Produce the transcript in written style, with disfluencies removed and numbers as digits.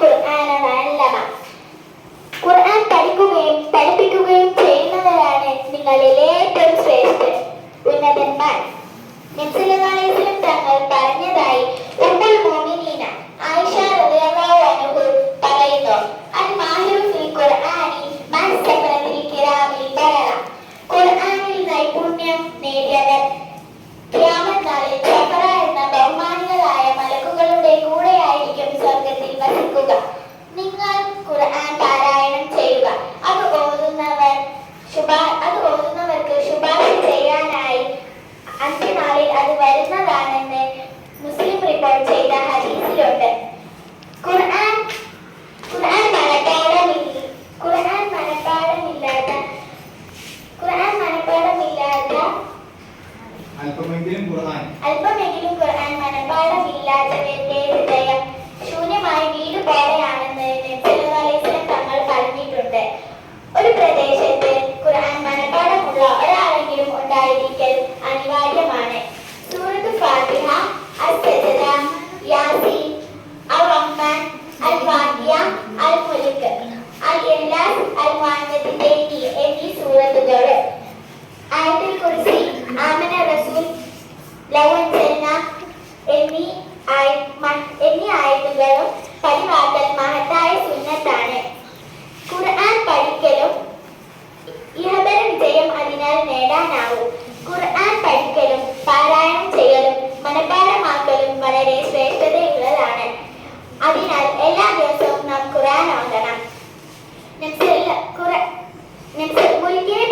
ഖുർആന നഅല്ലമ. ഖുർആൻ പഠിക്കുകയും പഠിപ്പിക്കുകയും ചെയ്യുന്നവരാണ് നിങ്ങളിൽ ഏറ്റവും ശ്രേഷ്ഠൻ, ഉന്നതന്മാർ. നബി സല്ലല്ലാഹു അലൈഹി വസല്ലം തങ്ങൾ പറഞ്ഞതായി ഉമ്മുൽ മുഅ്മിനീന ആയിഷ റളിയല്ലാഹു അൻഹ പറയുന്നു, അൽ മാഹിറു ഫിൽ ഖുർആനി മൻ സഫറത്തിൽ കിറാമിൽ ബററ. ഖുർആനിൽ നൈപുണ്യം നേടിയവർ ഖിയാമത്ത് നാളിൽ സഫറ എന്ന ബഹുമാനികളായ മലക്കുകളുടെ കൂടെയായിരിക്കും സ്വർഗ്ഗത്തിൽ വസിക്കുക. നിങ്ങൾ ഖുർആൻ പാരായണം ചെയ്യുക. അത് ഓതുന്നവർക്ക് ശുപാർശ ചെയ്യാനായി അന്ത്യനാളിൽ അത് വരുന്നതാണെന്ന് മുസ്ലിം റിപ്പോർട്ട് ചെയ്ത ഹദീസിലുണ്ട്. ഖുർആൻ മനപ്പാടമില്ലാത്ത അല്പമെങ്കിലും ഖുർആൻ മനപ്പാടമില്ലാത്തവരുടെ ഹൃദയം ശൂന്യമായ വീട് പോലെയാണെന്ന് നബി സല്ലല്ലാഹു അലൈഹി വസല്ലം തങ്ങൾ പറഞ്ഞിട്ടുണ്ട്. ഒരു പ്രദേശത്ത് ഖുർആൻ മനപ്പാടമുള്ള ഒരാളെങ്കിലും ഉണ്ടായിരിക്കൽ അനിവാര്യമാണ്. സൂറത്ത് ഫാത്തിഹ, അസ്-സജ്ദ, യാസീൻ, അർ-റഹ്മാൻ, അൽ-വാഖിയ, അൽ-മുൽക്ക്, അൽ-ഇഖ്ലാസ്, അൽ-മുഅവ്വിദത്തൈൻ എന്നീ സൂറത്തുകൾ, ആയത്തുൽ കുർസി, ആമന റസൂൽ, ലൗ അൻസൽന എന്നീ ആയത്തുകളും പതിവാക്കൽ മഹത്തായ സുന്നത്താണ്. ഖുർആൻ പഠിക്കലും ഇഹപര വിജയം അതിനാൽ നേടാനാവും. ഖുർആൻ പഠിക്കലും പാരായണം ചെയ്യലും മനഃപാഠമാക്കലും വളരെ ശ്രേഷ്ഠതയുള്ളതാണ്. അതിനാൽ എല്ലാ ദിവസവും നാം ഖുർആൻ ഓതണം. മുൽക്കിനെ